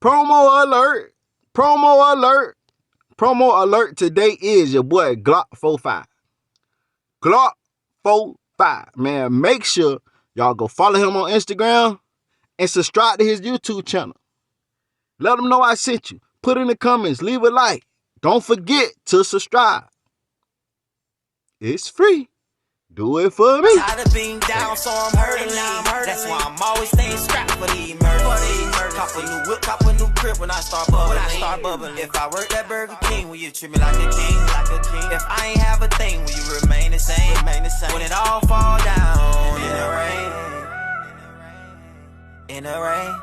Promo alert. Promo alert. Promo alert today is your boy Glock 45. Glock 45. Man, make sure y'all go follow him on Instagram and subscribe to his YouTube channel. Let him know I sent you. Put in the comments. Leave a like. Don't forget to subscribe. It's free. Do it for me. Tired of being down, so I'm hurting. That's why I'm always staying strapped for the emergency. Cop a new whip, cop a new crib when I start bubbling. If I work at Burger King, will you treat me like a king? If I ain't have a thing, will you remain the same? When it all fall down in the rain,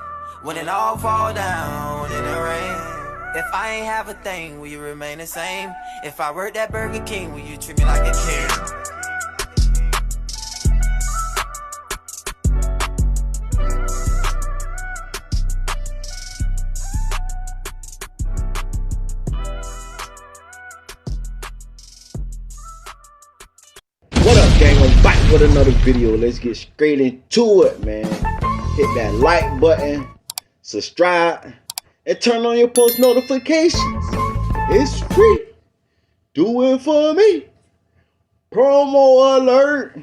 when it all fall down in the rain. If I ain't have a thing, will you remain the same? If I work at Burger King, will you treat me like a king? What up, gang? I'm back with another video. Let's get straight into it, man. Hit that like button, subscribe, and turn on your post notifications. It's free. Do it for me. Promo alert.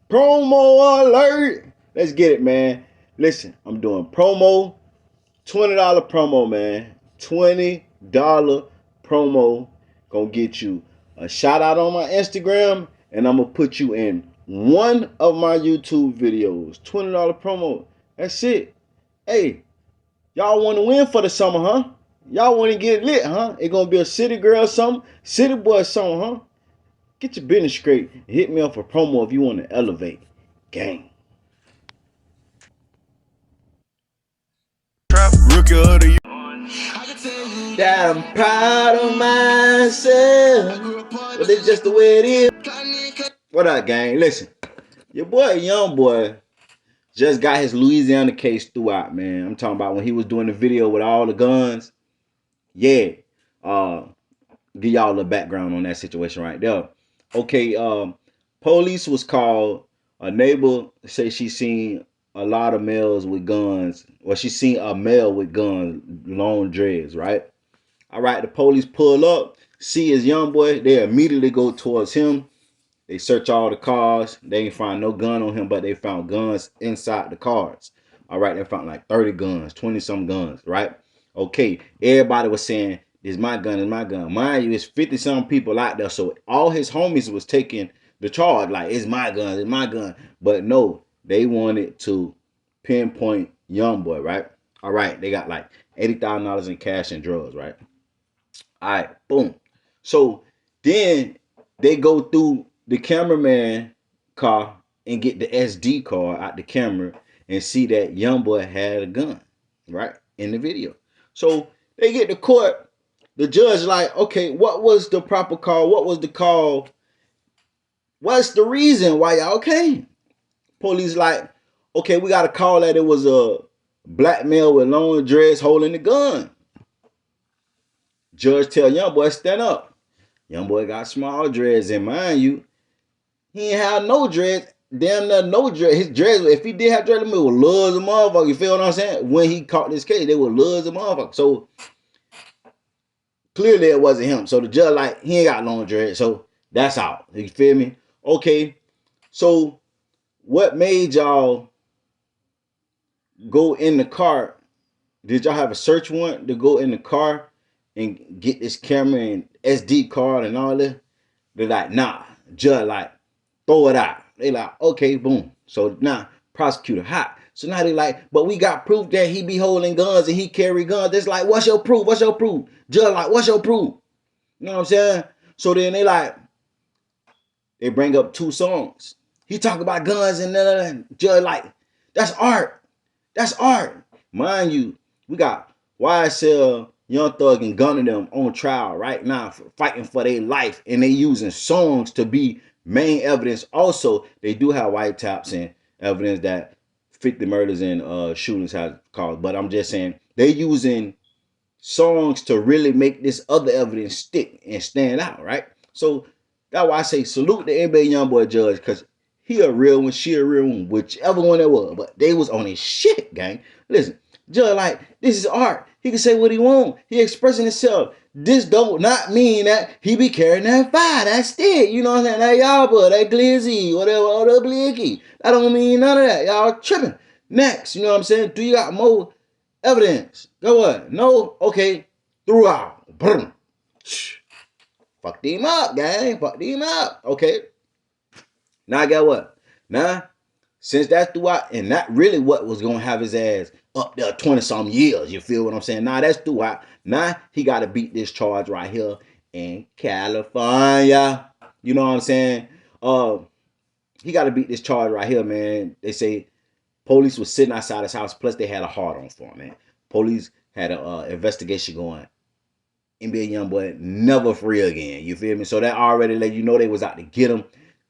Promo alert. Let's get it, man. Listen, I'm doing promo. $20 promo, man. $20 promo. Gonna get you a shout out on my Instagram, and I'm gonna put you in one of my YouTube videos. $20 promo. That's it. Hey, y'all want to win for the summer, huh? Y'all want to get lit, huh? It's gonna be a city girl something, city boy something, huh? Get your business straight. Hit me up for promo if you want to elevate. Gang. Rookie of the year. That I'm proud of myself, but it's just the way it is. What up, gang? Listen, your boy Youngboy just got his Louisiana case throughout, man. I'm talking about when he was doing the video with all the guns. Yeah. Give y'all a little background on that situation right there. Okay, police was called. A neighbor say she seen a lot of males with guns. Well, she seen a male with guns, long dreads, right? All right, the police pull up, see his young boy. They immediately go towards him. They search all the cars. They ain't find no gun on him, but they found guns inside the cars. All right, they found like 30 guns, 20-some guns, right? Okay, everybody was saying, "It's my gun, it's my gun." Mind you, it's 50-some people out there, so all his homies was taking the charge, like, it's my gun, it's my gun. But no, they wanted to pinpoint Youngboy, right? All right, they got like $80,000 in cash and drugs, right? All right, boom. So then they go through the cameraman car and get the SD card out the camera and see that Youngboy had a gun, right, in the video. So they get to court. The judge like, okay, what was the proper call? What was the call? What's the reason why y'all came? Police like, okay, we got a call that it was a black male with long dreads holding the gun. Judge tell Youngboy stand up. Youngboy got small dreads, and mind you, he ain't have no dreads. Damn near no dreads. His dreads, if he did have dreads, it was loves a motherfucker. You feel what I'm saying? When he caught this case, they were loves a motherfucker. So clearly it wasn't him. So the judge like, he ain't got long dreads, so that's out. You feel me? Okay. So what made y'all go in the car? Did y'all have a search warrant to go in the car and get this camera and SD card and all that? They're like, nah. Judge like, throw it out. They like, okay, boom. So now prosecutor hot. So now they like, but we got proof that he be holding guns and he carry guns. It's like, what's your proof? What's your proof? Judge like, what's your proof? You know what I'm saying? So then they like, they bring up two songs. He talk about guns and judge like, that's art. That's art. Mind you, we got YSL, Young Thug, and Gunna them on trial right now for fighting for their life, and they using songs to be main evidence. Also, they do have white taps and evidence that 50 murders and shootings have caused. But I'm just saying, they using songs to really make this other evidence stick and stand out, right? So that's why I say salute the NBA Youngboy judge, because he a real one, she a real one, whichever one it was. But they was on his shit, gang. Listen, Just like, this is art. He can say what he want. He expressing himself. This don't not mean that he be carrying that fire. That's it. You know what I'm saying? That y'all, but that glizzy, whatever, other blicky. That don't mean none of that. Y'all tripping. Next, you know what I'm saying? Do you got more evidence? Go what? No? Okay. Threw out. Boom. Fucked him up, gang. Fucked him up. Okay. Now I got what? Now, since that's throughout, and that really what was gonna have his ass up there 20-some years. You feel what I'm saying? Now that's throughout. Now he gotta beat this charge right here in California. You know what I'm saying? He gotta beat this charge right here, man. They say police was sitting outside his house, plus they had a hard on for him, man. Police had an investigation going. NBA Youngboy never free again. You feel me? So that already let you know they was out to get him.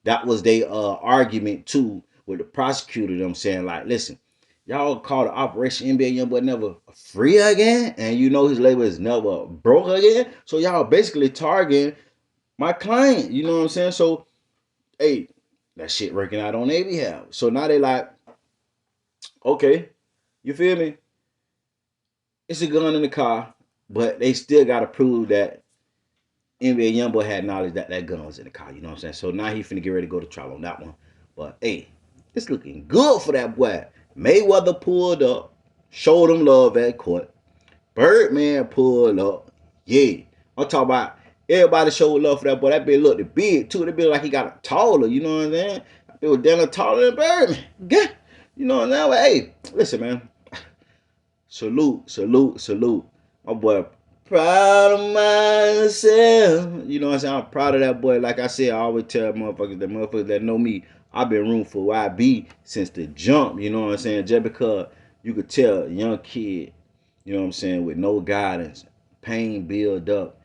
That was their argument too with the prosecutor. Them saying like, listen, y'all called the operation NBA Youngboy never free again, and you know his label is never broke again. So y'all basically targeting my client. You know what I'm saying? So hey, that shit working out on their behalf. So now they like, okay, you feel me? It's a gun in the car, but they still got to prove that NBA Youngboy had knowledge that that gun was in the car. You know what I'm saying? So now he finna get ready to go to trial on that one. But hey, it's looking good for that boy. Mayweather pulled up, showed him love at court. Birdman pulled up. Yeah, I'm talking about everybody showed love for that boy. That bitch looked big too. That bitch like he got taller. You know what I'm saying? That bitch was damn taller than Birdman. Yeah. You know what I'm saying? But hey, listen, man. Salute, salute, salute. My boy, proud of myself. You know what I'm saying? I'm proud of that boy. Like I said, I always tell motherfuckers that know me, I've been rooting for where I be since the jump. You know what I'm saying? Just because you could tell a young kid, you know what I'm saying, with no guidance, pain build up,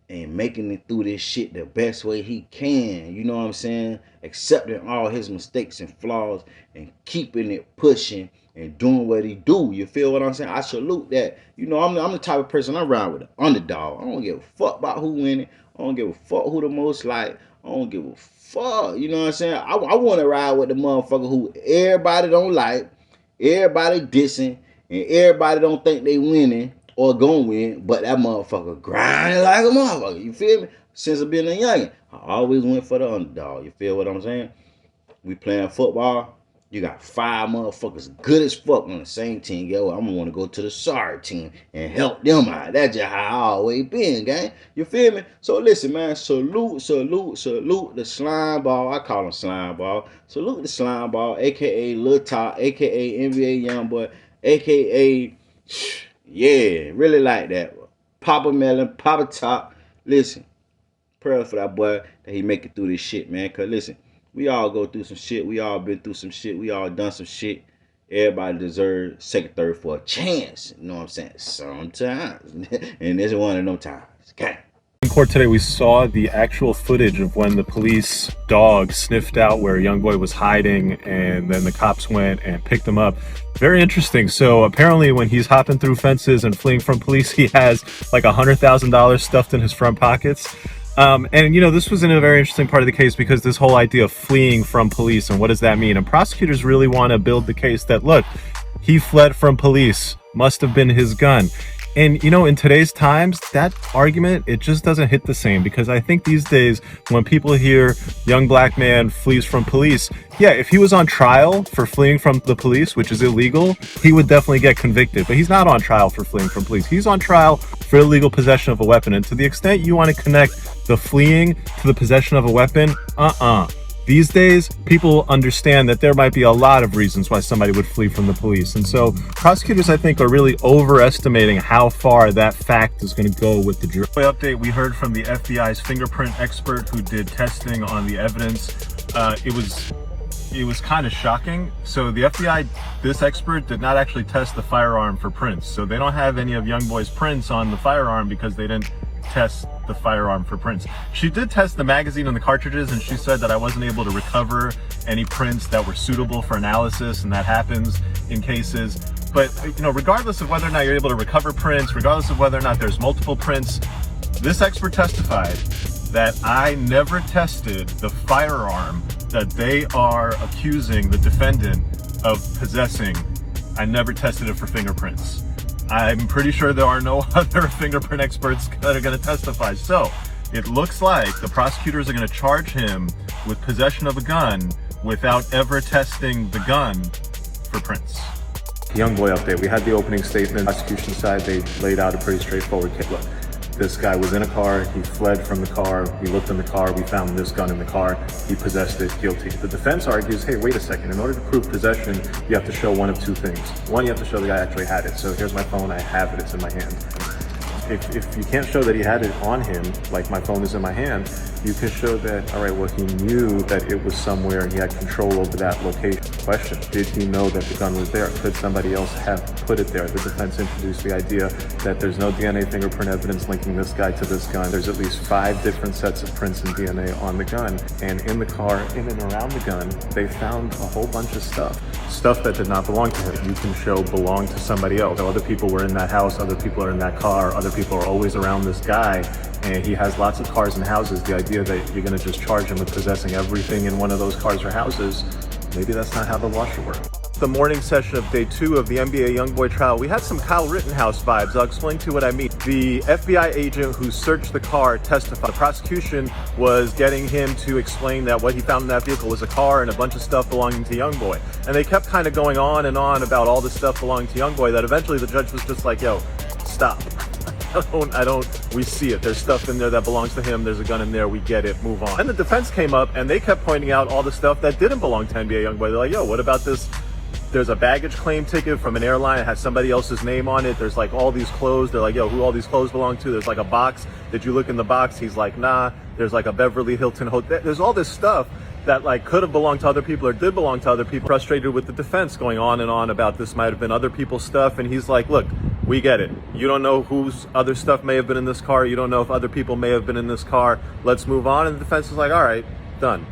and making it through this shit the best way he can. You know what I'm saying? Accepting all his mistakes and flaws and keeping it pushing and doing what he do. You feel what I'm saying? I salute that. You know, I'm the type of person I ride with an underdog. I don't give a fuck about who winning. I don't give a fuck who the most like. I don't give a fuck. You know what I'm saying? I want to ride with the motherfucker who everybody don't like, everybody dissing, and everybody don't think they winning or gonna win, but that motherfucker grinding like a motherfucker. You feel me? Since I've been a youngin', I always went for the underdog. You feel what I'm saying? We playing football. You got 5 motherfuckers good as fuck on the same team. Yo, I'm gonna want to go to the sorry team and help them out. That's just how I always been, gang. You feel me? So listen, man. Salute, salute, salute the slime ball. I call him slime ball. Salute the slime ball, aka Lil Top, aka NBA Youngboy, aka yeah, really like that. Papa Melon, Papa Top. Listen, prayer for that boy that he make it through this shit, man. Cause listen, we all go through some shit. We all been through some shit. We all done some shit. Everybody deserves second, third, fourth chance. You know what I'm saying? Sometimes. And this is one of them times. Okay. In court today, we saw the actual footage of when the police dog sniffed out where Youngboy was hiding, and then the cops went and picked him up. Very interesting. So apparently when he's hopping through fences and fleeing from police, he has like $100,000 stuffed in his front pockets. And you know, this was in a very interesting part of the case because this whole idea of fleeing from police and what does that mean? And prosecutors really want to build the case that, look, he fled from police, must have been his gun. And you know, in today's times, that argument, it just doesn't hit the same, because I think these days when people hear young black man flees from police, yeah, if he was on trial for fleeing from the police, which is illegal, he would definitely get convicted. But he's not on trial for fleeing from police. He's on trial for illegal possession of a weapon. And to the extent you want to connect the fleeing to the possession of a weapon, These days, people understand that there might be a lot of reasons why somebody would flee from the police. And so prosecutors, I think, are really overestimating how far that fact is going to go with the jury. Update, we heard from the FBI's fingerprint expert who did testing on the evidence. It was kind of shocking. So the FBI, this expert did not actually test the firearm for prints. So they don't have any of Youngboy's prints on the firearm because they didn't test the firearm for prints. She did test the magazine and the cartridges, and she said that I wasn't able to recover any prints that were suitable for analysis, and that happens in cases. But you know, regardless of whether or not you're able to recover prints, regardless of whether or not there's multiple prints, this expert testified that I never tested the firearm that they are accusing the defendant of possessing. I never tested it for fingerprints. I'm pretty sure there are no other fingerprint experts that are going to testify. So it looks like the prosecutors are going to charge him with possession of a gun without ever testing the gun for prints. Youngboy update. We had the opening statement. Prosecution side, they laid out a pretty straightforward case. Look, this guy was in a car, he fled from the car, we looked in the car, we found this gun in the car, he possessed it, guilty. The defense argues, hey, wait a second, in order to prove possession, you have to show one of two things. One, you have to show the guy actually had it. So here's my phone, I have it, it's in my hand. If you can't show that he had it on him, like my phone is in my hand, you can show that, all right, well, he knew that it was somewhere and he had control over that location. Question, did he know that the gun was there? Could somebody else have put it there? The defense introduced the idea that there's no DNA fingerprint evidence linking this guy to this gun. There's at least 5 different sets of prints and DNA on the gun. And in the car, in and around the gun, they found a whole bunch of stuff that did not belong to him. You can show belonged to somebody else. So other people were in that house, other people are in that car, other people are always around this guy, and he has lots of cars and houses. The idea that you're going to just charge him with possessing everything in one of those cars or houses, maybe that's not how the law should work. The morning session of day 2 of the NBA Youngboy trial, we had some Kyle Rittenhouse vibes. I'll explain to you what I mean. The FBI agent who searched the car testified. The prosecution was getting him to explain that what he found in that vehicle was a car and a bunch of stuff belonging to Youngboy. And they kept kind of going on and on about all the stuff belonging to Youngboy that eventually the judge was just like, yo, stop. We see it. There's stuff in there that belongs to him. There's a gun in there. We get it. Move on. And the defense came up and they kept pointing out all the stuff that didn't belong to NBA Youngboy. They're like, yo, what about this? There's a baggage claim ticket from an airline. It has somebody else's name on it. There's like all these clothes. They're like, yo, who all these clothes belong to? There's like a box. Did you look in the box? He's like, nah. There's like a Beverly Hilton hotel. There's all this stuff that like could have belonged to other people or did belong to other people. Frustrated with the defense going on and on about this might have been other people's stuff. And he's like, look, we get it. You don't know whose other stuff may have been in this car. You don't know if other people may have been in this car. Let's move on. And the defense is like, all right, done.